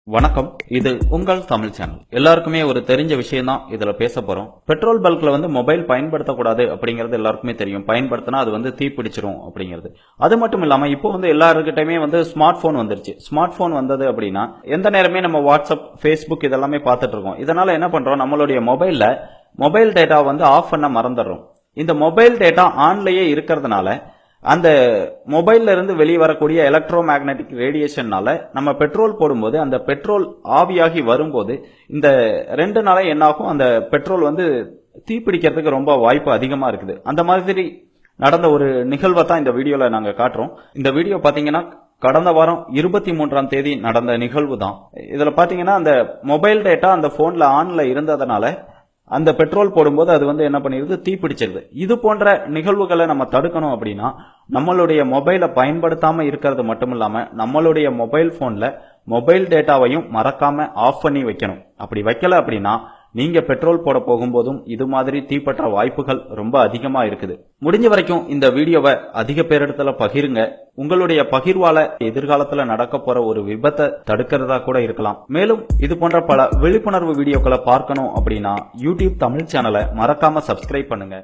வணக்கம். இது உங்கள் தமிழ் சேனல். எல்லாருக்குமே ஒரு தெரிஞ்ச விஷயம் தான் இதுல பேச போறோம். பெட்ரோல் பல்க்ல மொபைல் பயன்படுத்தக்கூடாது அப்படிங்கிறது எல்லாருக்குமே தெரியும். பயன்படுத்தினா அது தீப்பிடிச்சிரும் அப்படிங்கிறது. அது மட்டும் இல்லாம இப்போ எல்லாருக்கிட்டயுமே ஸ்மார்ட் போன் வந்துருச்சு. ஸ்மார்ட் போன் வந்தது அப்படின்னா எந்த நேரமே நம்ம வாட்ஸ்அப், ஃபேஸ்புக் இதெல்லாமே பார்த்துட்டு இருக்கோம். இதனால என்ன பண்றோம், நம்மளுடைய மொபைல் டேட்டா ஆஃப் பண்ண மறந்துடுறோம். இந்த மொபைல் டேட்டா ஆன்லயே இருக்கிறதுனால அந்த மொபைல்ல இருந்து வெளியே வரக்கூடிய எலக்ட்ரோ மேக்னெட்டிக் ரேடியேஷன்னால நம்ம பெட்ரோல் போடும்போது அந்த பெட்ரோல் ஆவியாகி வரும்போது இந்த 2 நாளே என்னாகும், அந்த பெட்ரோல் தீப்பிடிக்கிறதுக்கு ரொம்ப வாய்ப்பு அதிகமா இருக்குது. அந்த மாதிரி நடந்த ஒரு நிகழ்வை தான் இந்த வீடியோல நாங்க காட்டுறோம். இந்த வீடியோ பாத்தீங்கன்னா கடந்த வாரம் 23ஆம் தேதி நடந்த நிகழ்வு தான். இதுல பாத்தீங்கன்னா அந்த மொபைல் டேட்டா அந்த போன்ல ஆன்ல இருந்ததுனால அந்த பெட்ரோல் போடும்போது அது என்ன பண்ணிருது, தீப்பிடிச்சிருது. இது போன்ற நிகழ்வுகளை நம்ம தடுக்கணும் அப்படின்னா நம்மளுடைய மொபைலை பயன்படுத்தாம இருக்கிறது மட்டும் இல்லாம நம்மளுடைய மொபைல் போன்ல மொபைல் டேட்டாவையும் மறக்காம ஆஃப் பண்ணி வைக்கணும். அப்படி வைக்கல அப்படின்னா நீங்க பெட்ரோல் போட போகும்போதும் இது மாதிரி தீப்பற்ற வாய்ப்புகள் ரொம்ப அதிகமா இருக்குது. முடிஞ்ச வரைக்கும் இந்த வீடியோவை அதிக பேரிடத்துல பகிருங்க. உங்களுடைய பகிர்வால எதிர்காலத்துல நடக்க போற ஒரு விபத்தை தடுக்கிறதா கூட இருக்கலாம். மேலும் இது போன்ற பல விழிப்புணர்வு வீடியோக்களை பார்க்கணும் அப்படின்னா யூடியூப் தமிழ் சேனலை மறக்காம சப்ஸ்கிரைப் பண்ணுங்க.